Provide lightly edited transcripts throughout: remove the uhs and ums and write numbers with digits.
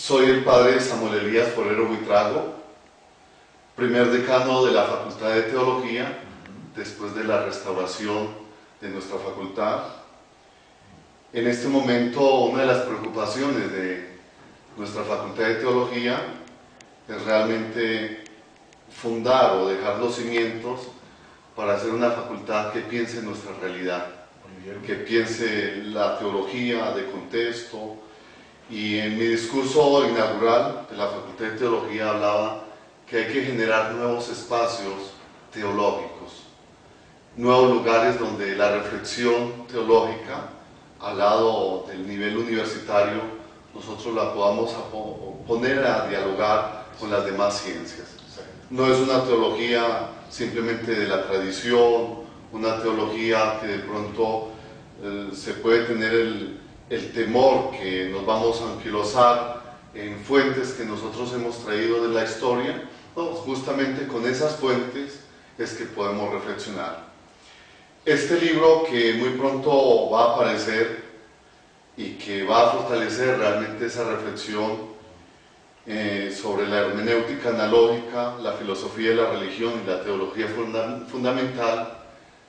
Soy el padre Samuel Elías Forero Buitrago, primer decano de la Facultad de Teología, después de la restauración de nuestra facultad. En este momento, una de las preocupaciones de nuestra Facultad de Teología es realmente fundar o dejar los cimientos para hacer una facultad que piense en nuestra realidad, que piense la teología de contexto. Y en mi discurso inaugural de la Facultad de Teología hablaba que hay que generar nuevos espacios teológicos, nuevos lugares donde la reflexión teológica, al lado del nivel universitario, nosotros la podamos poner a dialogar con las demás ciencias. No es una teología simplemente de la tradición, una teología que de pronto se puede tener el temor que nos vamos a anquilosar en fuentes que nosotros hemos traído de la historia. No, justamente con esas fuentes es que podemos reflexionar. Este libro que muy pronto va a aparecer y que va a fortalecer realmente esa reflexión sobre la hermenéutica analógica, la filosofía de la religión y la teología fundamental,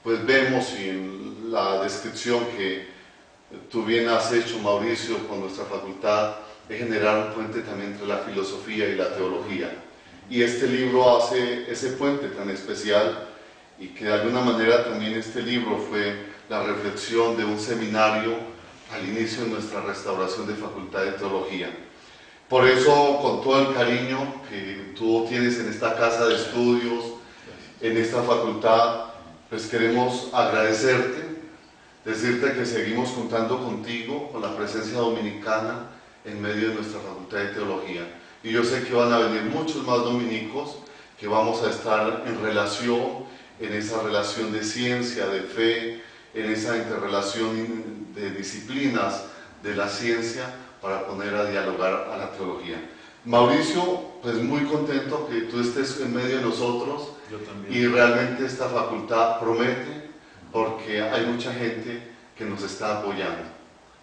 pues vemos en la descripción que tú bien has hecho, Mauricio, con nuestra facultad, de generar un puente también entre la filosofía y la teología. Y este libro hace ese puente tan especial, y que de alguna manera también este libro fue la reflexión de un seminario al inicio de nuestra restauración de Facultad de Teología. Por eso, con todo el cariño que tú tienes en esta casa de estudios, en esta facultad, pues queremos agradecerte, decirte que seguimos contando contigo, con la presencia dominicana en medio de nuestra Facultad de Teología. Y yo sé que van a venir muchos más dominicos, que vamos a estar en relación, en esa relación de ciencia, de fe, en esa interrelación de disciplinas de la ciencia para poner a dialogar a la teología. Mauricio, pues muy contento que tú estés en medio de nosotros. Yo también. Y realmente esta facultad promete, porque hay mucha gente que nos está apoyando.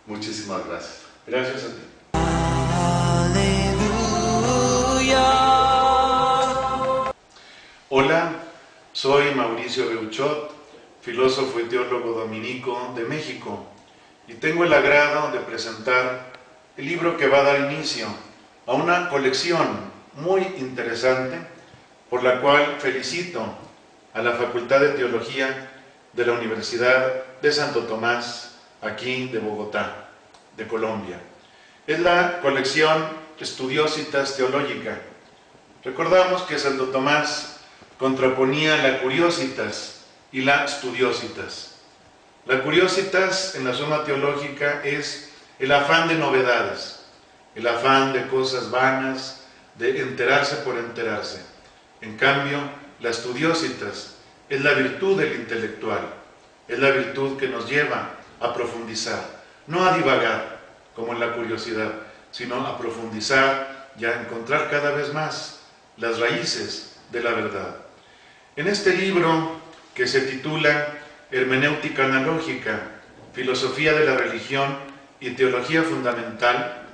Muchísimas gracias. Gracias a ti. Hola, soy Mauricio Beuchot, filósofo y teólogo dominico de México, y tengo el agrado de presentar el libro que va a dar inicio a una colección muy interesante, por la cual felicito a la Facultad de Teología de la Universidad de Santo Tomás, aquí de Bogotá, de Colombia. Es la colección Studiositas Theologica. Recordamos que Santo Tomás contraponía la Curiositas y la Studiositas. La Curiositas en la suma teológica es el afán de novedades, el afán de cosas vanas, de enterarse por enterarse. En cambio, la Studiositas es la virtud del intelectual, es la virtud que nos lleva a profundizar, no a divagar como en la curiosidad, sino a profundizar y a encontrar cada vez más las raíces de la verdad. En este libro, que se titula Hermenéutica analógica, filosofía de la religión y teología fundamental,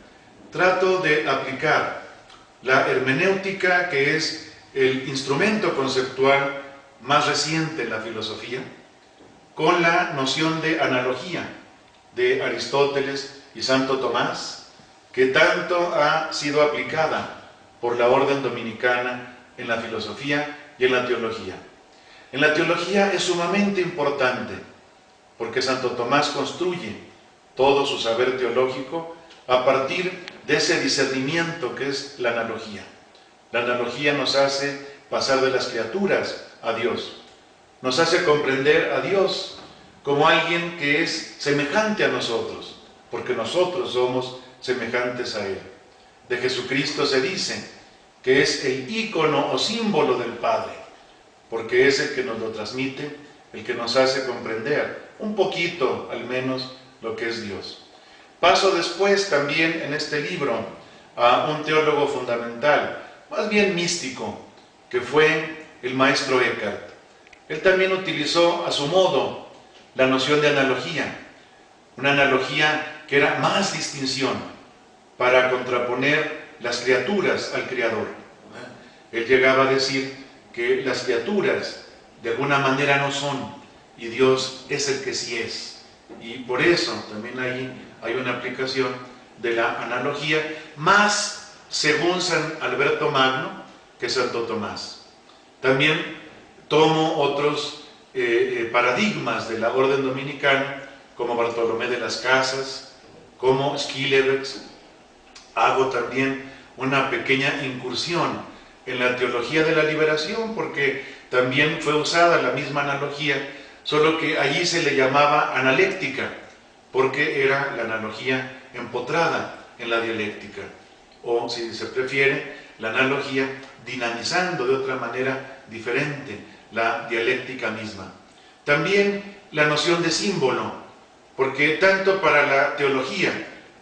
trato de aplicar la hermenéutica, que es el instrumento conceptual más reciente en la filosofía, con la noción de analogía de Aristóteles y Santo Tomás, que tanto ha sido aplicada por la orden dominicana en la filosofía y en la teología. En la teología es sumamente importante, porque Santo Tomás construye todo su saber teológico a partir de ese discernimiento que es la analogía. La analogía nos hace pasar de las criaturas a Dios, nos hace comprender a Dios como alguien que es semejante a nosotros, porque nosotros somos semejantes a Él. De Jesucristo se dice que es el ícono o símbolo del Padre, porque es el que nos lo transmite, el que nos hace comprender un poquito al menos lo que es Dios. Paso después también en este libro a un teólogo fundamental, más bien místico, que fue el maestro Eckhart. Él también utilizó a su modo la noción de analogía, una analogía que era más distinción, para contraponer las criaturas al Creador. Él llegaba a decir que las criaturas de alguna manera no son, y Dios es el que sí es. Y por eso también ahí hay una aplicación de la analogía, más según San Alberto Magno que Santo Tomás. También tomo otros paradigmas de la orden dominicana, como Bartolomé de las Casas, como Schillebeeckx. Hago también una pequeña incursión en la teología de la liberación, porque también fue usada la misma analogía, solo que allí se le llamaba analéctica, porque era la analogía empotrada en la dialéctica, o si se prefiere, la analogía dinamizando de otra manera diferente la dialéctica misma. También la noción de símbolo, porque tanto para la teología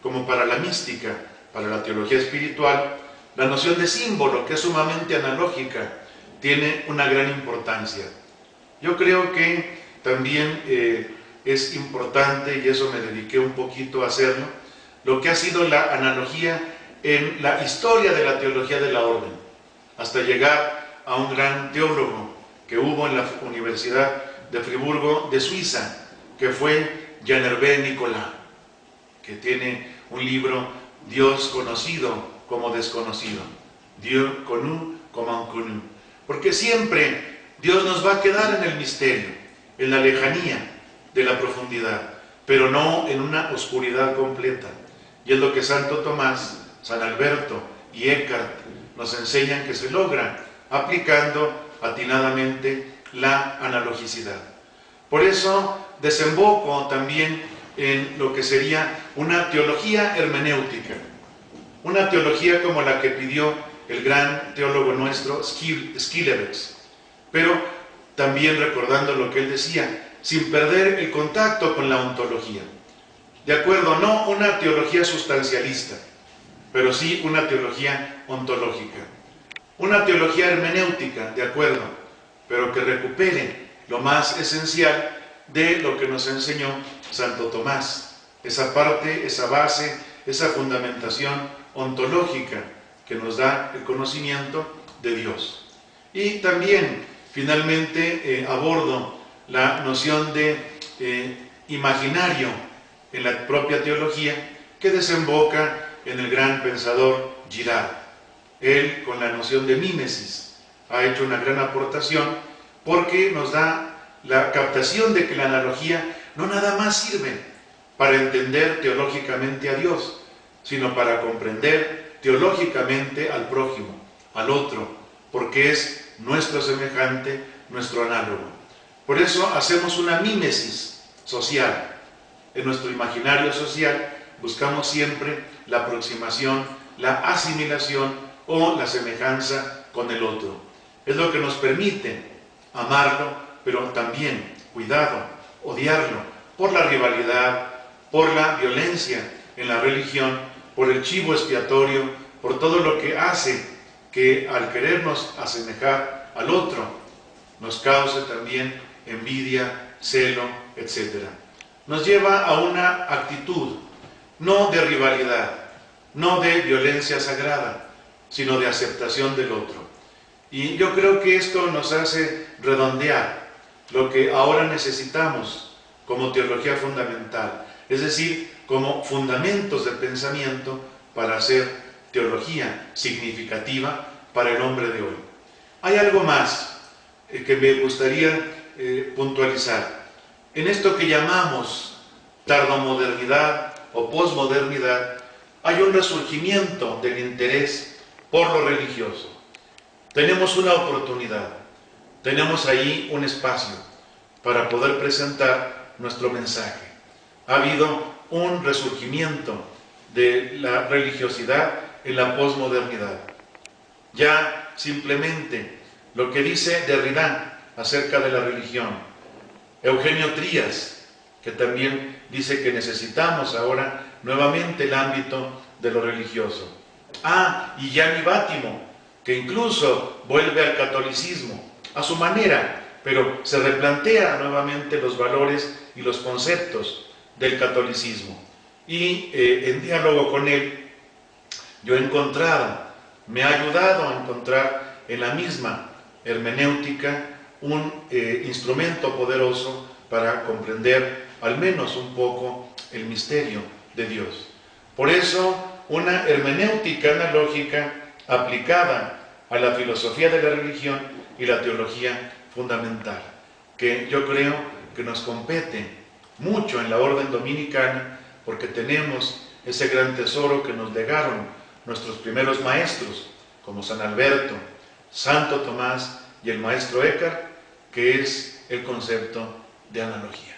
como para la mística, para la teología espiritual, la noción de símbolo, que es sumamente analógica, tiene una gran importancia. Yo creo que también es importante, y eso me dediqué un poquito a hacerlo, lo que ha sido la analogía en la historia de la teología de la orden, hasta llegar a un gran teólogo que hubo en la Universidad de Friburgo de Suiza, que fue Jean Hervé Nicolas, que tiene un libro, Dios conocido como desconocido, Dieu connu comme inconnu, porque siempre Dios nos va a quedar en el misterio, en la lejanía de la profundidad, pero no en una oscuridad completa. Y es lo que Santo Tomás, San Alberto y Eckhart nos enseñan que se logra aplicando atinadamente la analogicidad. Por eso desemboco también en lo que sería una teología hermenéutica, una teología como la que pidió el gran teólogo nuestro Schillebeeckx, pero también recordando lo que él decía, sin perder el contacto con la ontología. De acuerdo, no una teología sustancialista, pero sí una teología ontológica. Una teología hermenéutica, de acuerdo, pero que recupere lo más esencial de lo que nos enseñó Santo Tomás. Esa parte, esa base, esa fundamentación ontológica que nos da el conocimiento de Dios. Y también, finalmente, abordo la noción de imaginario en la propia teología, que desemboca en el gran pensador Girard. Él, con la noción de mímesis, ha hecho una gran aportación, porque nos da la captación de que la analogía no nada más sirve para entender teológicamente a Dios, sino para comprender teológicamente al prójimo, al otro, porque es nuestro semejante, nuestro análogo. Por eso hacemos una mímesis social. En nuestro imaginario social buscamos siempre la aproximación, la asimilación o la semejanza con el otro. Es lo que nos permite amarlo, pero también, cuidado, odiarlo, por la rivalidad, por la violencia en la religión, por el chivo expiatorio, por todo lo que hace que al querernos asemejar al otro, nos cause también envidia, celo, etc. Nos lleva a una actitud no de rivalidad, no de violencia sagrada, sino de aceptación del otro. Y yo creo que esto nos hace redondear lo que ahora necesitamos como teología fundamental, es decir, como fundamentos de pensamiento para hacer teología significativa para el hombre de hoy. Hay algo más que me gustaría puntualizar. En esto que llamamos tardomodernidad o posmodernidad, hay un resurgimiento del interés por lo religioso. Tenemos una oportunidad, tenemos ahí un espacio para poder presentar nuestro mensaje. Ha habido un resurgimiento de la religiosidad en la posmodernidad. Ya simplemente lo que dice Derrida acerca de la religión, Eugenio Trías, que también dice que necesitamos ahora nuevamente el ámbito de lo religioso. Y Gianni Bátimo, que incluso vuelve al catolicismo a su manera, pero se replantea nuevamente los valores y los conceptos del catolicismo. Y en diálogo con él, yo he encontrado, me ha ayudado a encontrar en la misma hermenéutica un instrumento poderoso para comprender al menos un poco el misterio de Dios. Por eso, una hermenéutica analógica aplicada a la filosofía de la religión y la teología fundamental, que yo creo que nos compete mucho en la orden dominicana, porque tenemos ese gran tesoro que nos legaron nuestros primeros maestros, como San Alberto, Santo Tomás y el maestro Eckhart, que es el concepto de analogía.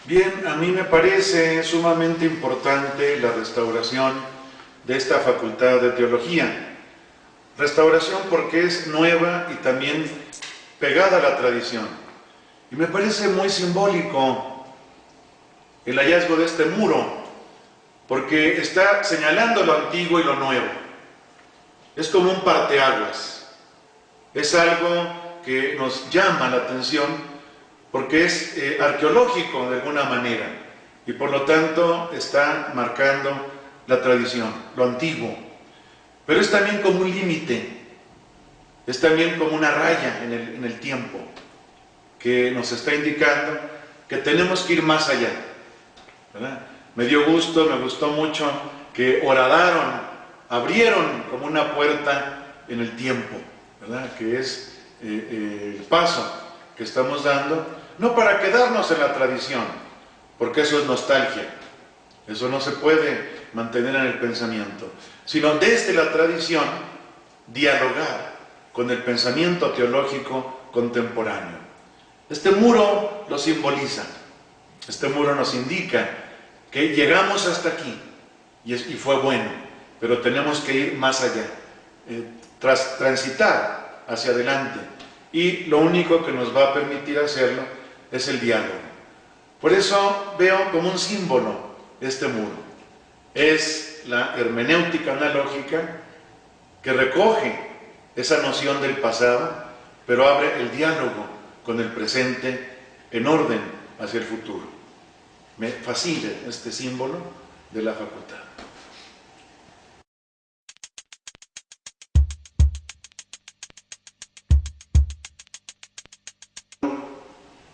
Bien, a mí me parece sumamente importante la restauración de esta facultad de teología. Restauración porque es nueva y también pegada a la tradición. Y me parece muy simbólico el hallazgo de este muro, porque está señalando lo antiguo y lo nuevo. Es como un parteaguas. Es algo que nos llama la atención porque es arqueológico de alguna manera y por lo tanto está marcando la tradición, lo antiguo. Pero es también como un límite, es también como una raya en el tiempo que nos está indicando que tenemos que ir más allá, ¿verdad? Me gustó mucho que horadaron, abrieron como una puerta en el tiempo, ¿verdad? Que es el paso que estamos dando, no para quedarnos en la tradición, porque eso es nostalgia, eso no se puede mantener en el pensamiento, sino desde la tradición dialogar con el pensamiento teológico contemporáneo. Este muro lo simboliza, este muro nos indica que llegamos hasta aquí y fue bueno, pero tenemos que ir más allá, transitar hacia adelante, y lo único que nos va a permitir hacerlo es el diálogo. Por eso veo como un símbolo este muro. Es la hermenéutica analógica que recoge esa noción del pasado, pero abre el diálogo con el presente en orden hacia el futuro. Me fascina este símbolo de la facultad.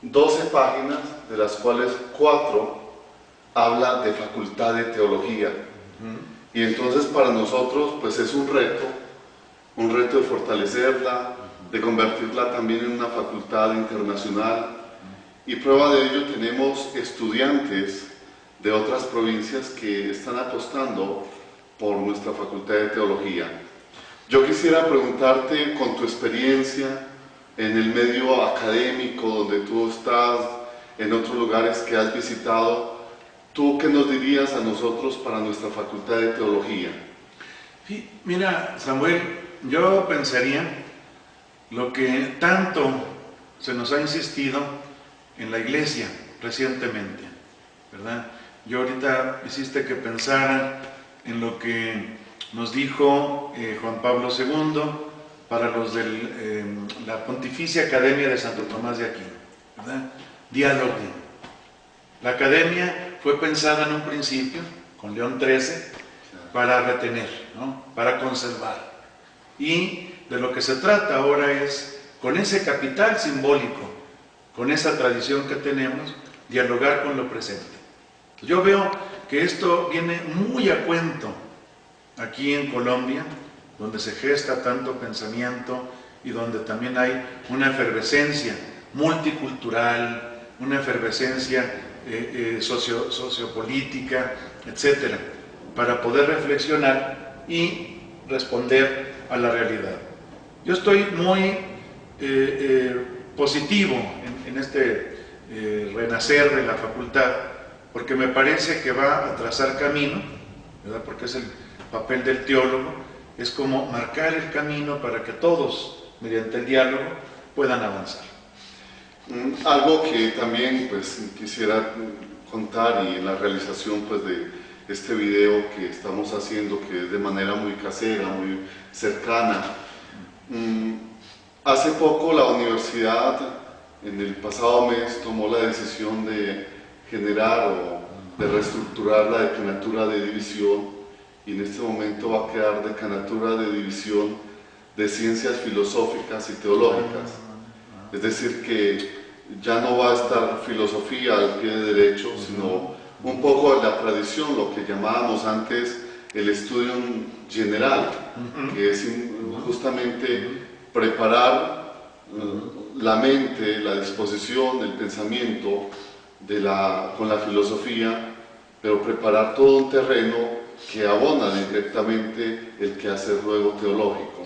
12 páginas, de las cuales 4 habla de facultad de teología. Y entonces para nosotros pues es un reto de fortalecerla, de convertirla también en una facultad internacional. Y prueba de ello tenemos estudiantes de otras provincias que están apostando por nuestra facultad de teología. Yo quisiera preguntarte, con tu experiencia en el medio académico donde tú estás, en otros lugares que has visitado, ¿tú qué nos dirías a nosotros para nuestra facultad de teología? Sí, mira, Samuel, yo pensaría lo que tanto se nos ha insistido en la iglesia recientemente, ¿verdad? Yo ahorita hiciste que pensara en lo que nos dijo Juan Pablo II para los de la Pontificia Academia de Santo Tomás de Aquino, ¿verdad? Dialogue. La academia fue pensada en un principio, con León XIII, para retener, ¿no? Para conservar. Y de lo que se trata ahora es, con ese capital simbólico, con esa tradición que tenemos, dialogar con lo presente. Yo veo que esto viene muy a cuento aquí en Colombia, donde se gesta tanto pensamiento y donde también hay una efervescencia multicultural, una efervescencia sociopolítica, etcétera, para poder reflexionar y responder a la realidad. Yo estoy muy positivo en este renacer de la facultad, porque me parece que va a trazar camino, ¿verdad? Porque es el papel del teólogo, es como marcar el camino para que todos, mediante el diálogo, puedan avanzar. Algo que también pues quisiera contar, y en la realización pues de este video que estamos haciendo, que es de manera muy casera, muy cercana. Hace poco la universidad, en el pasado mes, tomó la decisión de generar o de reestructurar la decanatura de división, y en este momento va a quedar decanatura de división de ciencias filosóficas y teológicas. Es decir, que ya no va a estar filosofía al pie de derecho, sino un poco de la tradición, lo que llamábamos antes el estudium general, que es justamente preparar la mente, la disposición, el pensamiento con la filosofía, pero preparar todo un terreno que abona directamente el quehacer luego teológico.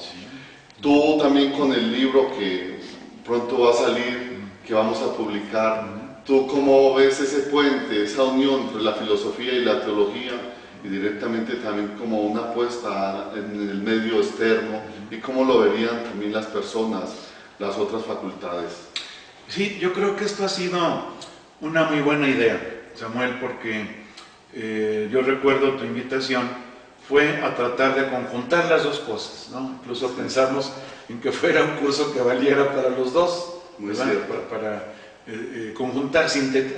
Tú también, con el libro que pronto va a salir, que vamos a publicar, ¿tú cómo ves ese puente, esa unión entre la filosofía y la teología, y directamente también como una apuesta en el medio externo, y cómo lo verían también las personas, las otras facultades? Sí, yo creo que esto ha sido una muy buena idea, Samuel, porque yo recuerdo tu invitación fue a tratar de conjuntar las dos cosas, ¿no? Incluso pensamos en que fuera un curso que valiera para los dos, para conjuntar,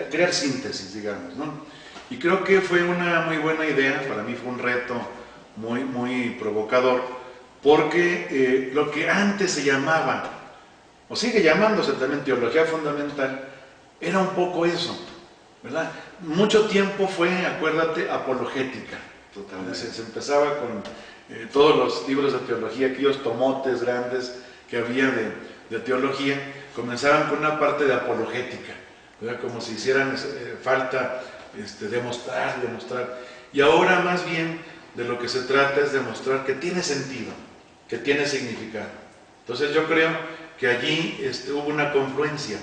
crear síntesis, digamos, ¿no? Y creo que fue una muy buena idea. Para mí fue un reto muy provocador, porque lo que antes se llamaba, o sigue llamándose también teología fundamental, era un poco eso, ¿verdad? Mucho tiempo fue, acuérdate, apologética. Totalmente. Se empezaba con todos los libros de teología, aquellos tomotes grandes que había de teología, comenzaban con una parte de apologética, ¿verdad? Como si hicieran falta demostrar. Y ahora más bien de lo que se trata es demostrar que tiene sentido, que tiene significado. Entonces yo creo que allí hubo una confluencia,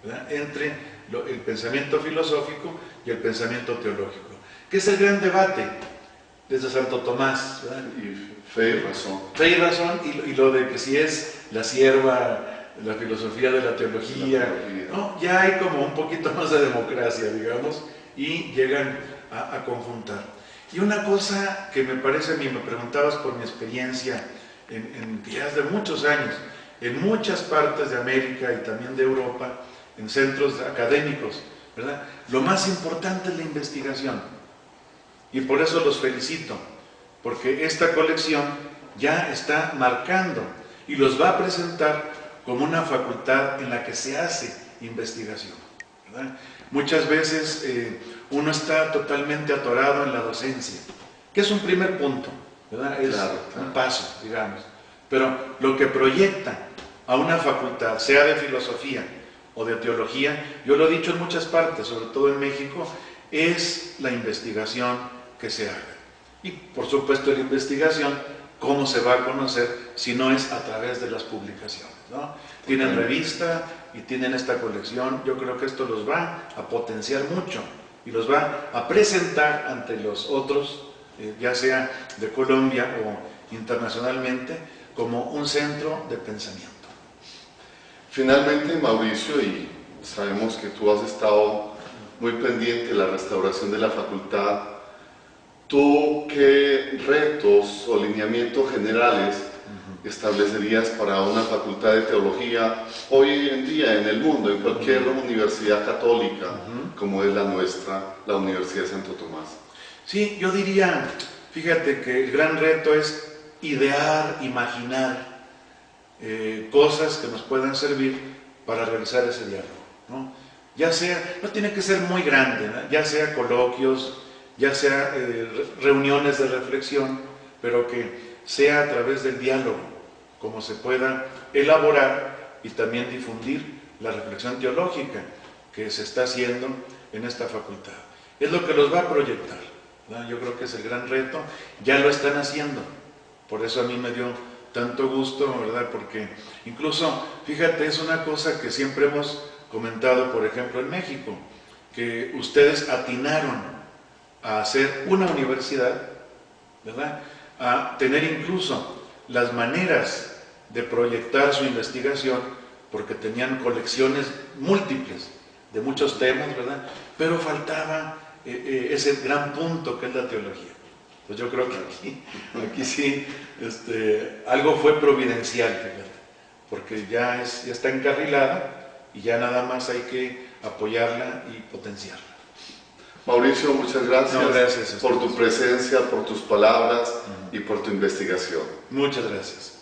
¿verdad?, entre el pensamiento filosófico y el pensamiento teológico, que es el gran debate desde Santo Tomás, ¿verdad? Y fe y razón. Fe y razón, y lo de que si es la sierva, la filosofía de la teología, ¿no? Ya hay como un poquito más de democracia, digamos, y llegan a conjuntar. Y una cosa que me parece a mí, me preguntabas por mi experiencia ya hace muchos años, en muchas partes de América y también de Europa, en centros académicos, ¿verdad? Lo más importante es la investigación. Y por eso los felicito, porque esta colección ya está marcando y los va a presentar como una facultad en la que se hace investigación, ¿verdad? Muchas veces uno está totalmente atorado en la docencia, que es un primer punto, ¿verdad? Es un paso, digamos. Pero lo que proyecta a una facultad, sea de filosofía o de teología, yo lo he dicho en muchas partes, sobre todo en México, es la investigación que se haga. Y por supuesto la investigación, ¿cómo se va a conocer si no es a través de las publicaciones, ¿no? Tienen revista y tienen esta colección. Yo creo que esto los va a potenciar mucho y los va a presentar ante los otros, ya sea de Colombia o internacionalmente, como un centro de pensamiento. Finalmente, Mauricio, y sabemos que tú has estado muy pendiente de la restauración de la facultad, ¿tú qué retos o lineamientos generales establecerías para una facultad de teología hoy en día en el mundo, en cualquier universidad católica, como es la nuestra, la Universidad de Santo Tomás? Sí, yo diría, fíjate que el gran reto es idear, imaginar cosas que nos puedan servir para realizar ese diálogo, ¿no? Ya sea, no tiene que ser muy grande, ¿no? Ya sea coloquios, ya sea reuniones de reflexión, pero que sea a través del diálogo, como se pueda elaborar y también difundir la reflexión teológica que se está haciendo en esta facultad. Es lo que los va a proyectar, ¿no? Yo creo que es el gran reto, ya lo están haciendo, por eso a mí me dio tanto gusto, ¿verdad? Porque incluso, fíjate, es una cosa que siempre hemos comentado, por ejemplo, en México, que ustedes atinaron a hacer una universidad, ¿verdad? A tener incluso las maneras de proyectar su investigación, porque tenían colecciones múltiples de muchos temas, ¿verdad? Pero faltaba ese gran punto que es la teología. Pues yo creo que aquí sí, algo fue providencial, fíjate, porque ya está encarrilada y ya nada más hay que apoyarla y potenciarla. Mauricio, muchas gracias, gracias por tu presencia, por tus palabras y por tu investigación. Muchas gracias.